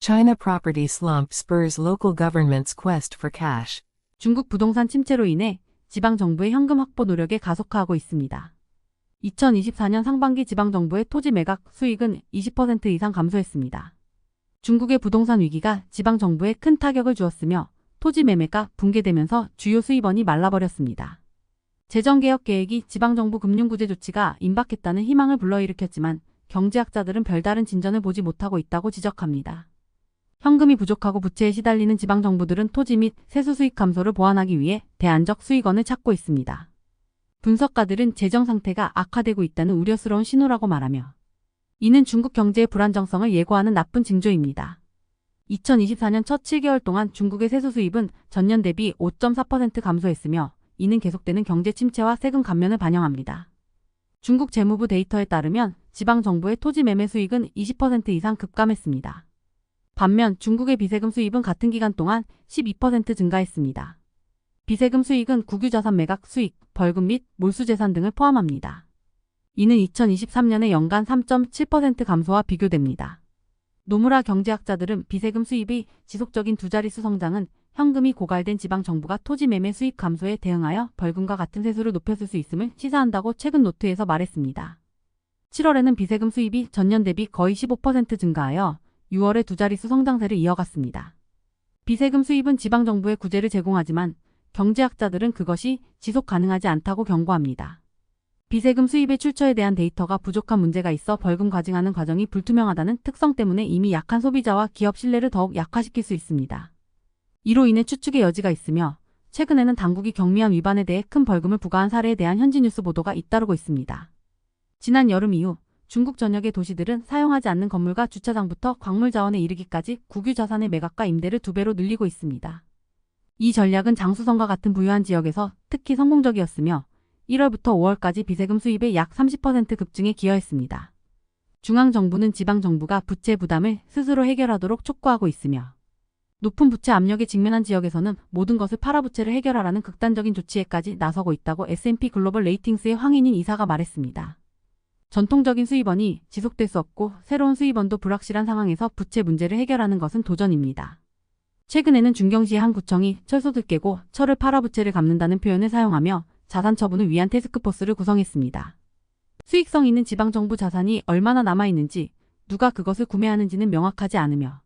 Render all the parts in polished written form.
China property slump spurs local government's quest for cash. 중국 부동산 침체로 인해 지방정부의 현금 확보 노력에 가속화하고 있습니다. 2024년 상반기 지방정부의 토지 매각 수익은 20% 이상 감소했습니다. 중국의 부동산 위기가 지방정부에 큰 타격을 주었으며 토지 매매가 붕괴되면서 주요 수입원이 말라버렸습니다. 재정개혁 계획이 지방정부 금융구제 조치가 임박했다는 희망을 불러일으켰지만 경제학자들은 별다른 진전을 보지 못하고 있다고 지적합니다. 현금이 부족하고 부채에 시달리는 지방정부들은 토지 및 세수 수익 감소를 보완하기 위해 대안적 수익원을 찾고 있습니다. 분석가들은 재정 상태가 악화되고 있다는 우려스러운 신호라고 말하며 이는 중국 경제의 불안정성을 예고하는 나쁜 징조입니다. 2024년 첫 7개월 동안 중국의 세수 수입은 전년 대비 5.4% 감소했으며 이는 계속되는 경제 침체와 세금 감면을 반영합니다. 중국 재무부 데이터에 따르면 지방정부의 토지 매매 수익은 20% 이상 급감했습니다. 반면 중국의 비세금 수입은 같은 기간 동안 12% 증가했습니다. 비세금 수익은 국유자산 매각 수익, 벌금 및 몰수재산 등을 포함합니다. 이는 2023년의 연간 3.7% 감소와 비교됩니다. 노무라 경제학자들은 비세금 수입의 지속적인 두 자릿수 성장은 현금이 고갈된 지방정부가 토지 매매 수익 감소에 대응하여 벌금과 같은 세수를 높였을 수 있음을 시사한다고 최근 노트에서 말했습니다. 7월에는 비세금 수입이 전년 대비 거의 15% 증가하여 6월에 두 자릿수 성장세를 이어갔습니다. 비세금 수입은 지방정부에 구제를 제공하지만 경제학자들은 그것이 지속 가능하지 않다고 경고합니다. 비세금 수입의 출처에 대한 데이터가 부족한 문제가 있어 벌금 과징하는 과정이 불투명하다는 특성 때문에 이미 약한 소비자와 기업 신뢰를 더욱 약화시킬 수 있습니다. 이로 인해 추측의 여지가 있으며 최근에는 당국이 경미한 위반에 대해 큰 벌금을 부과한 사례에 대한 현지 뉴스 보도가 잇따르고 있습니다. 지난 여름 이후 중국 전역의 도시들은 사용하지 않는 건물과 주차장부터 광물 자원에 이르기까지 국유 자산의 매각과 임대를 2배로 늘리고 있습니다. 이 전략은 장수성과 같은 부유한 지역에서 특히 성공적이었으며 1월부터 5월까지 비세금 수입의 약 30% 급증에 기여했습니다. 중앙정부는 지방정부가 부채 부담을 스스로 해결하도록 촉구하고 있으며 높은 부채 압력에 직면한 지역에서는 모든 것을 팔아 부채를 해결하라는 극단적인 조치에까지 나서고 있다고 S&P 글로벌 레이팅스의 황인인 이사가 말했습니다. 전통적인 수입원이 지속될 수 없고 새로운 수입원도 불확실한 상황에서 부채 문제를 해결하는 것은 도전입니다. 최근에는 중경시의 한 구청이 철소를 깨고 철을 팔아 부채를 갚는다는 표현을 사용하며 자산 처분을 위한 태스크포스를 구성했습니다. 수익성 있는 지방정부 자산이 얼마나 남아있는지 누가 그것을 구매하는지는 명확하지 않으며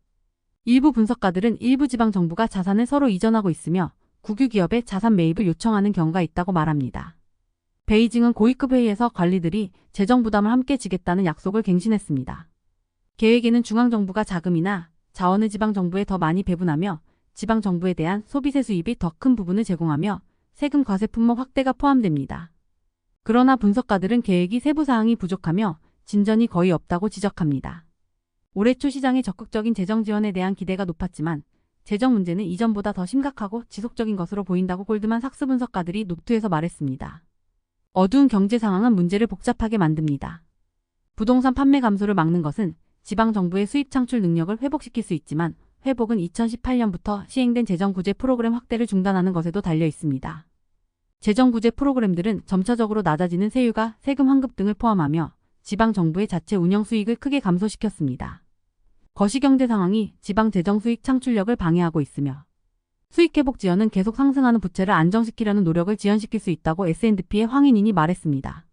일부 분석가들은 일부 지방정부가 자산을 서로 이전하고 있으며 국유기업의 자산 매입을 요청하는 경우가 있다고 말합니다. 베이징은 고위급 회의에서 관리들이 재정 부담을 함께 지겠다는 약속을 갱신했습니다. 계획에는 중앙정부가 자금이나 자원을 지방정부에 더 많이 배분하며 지방정부에 대한 소비세 수입이 더 큰 부분을 제공하며 세금 과세 품목 확대가 포함됩니다. 그러나 분석가들은 계획이 세부 사항이 부족하며 진전이 거의 없다고 지적합니다. 올해 초 시장의 적극적인 재정 지원에 대한 기대가 높았지만 재정 문제는 이전보다 더 심각하고 지속적인 것으로 보인다고 골드만 삭스 분석가들이 노트에서 말했습니다. 어두운 경제 상황은 문제를 복잡하게 만듭니다. 부동산 판매 감소를 막는 것은 지방정부의 수입 창출 능력을 회복시킬 수 있지만 회복은 2018년부터 시행된 재정구제 프로그램 확대를 중단하는 것에도 달려 있습니다. 재정구제 프로그램들은 점차적으로 낮아지는 세율과 세금 환급 등을 포함하며 지방정부의 자체 운영 수익을 크게 감소시켰습니다. 거시경제 상황이 지방 재정 수익 창출력을 방해하고 있으며 수익회복 지연은 계속 상승하는 부채를 안정시키려는 노력을 지연시킬 수 있다고 S&P의 황인인이 말했습니다.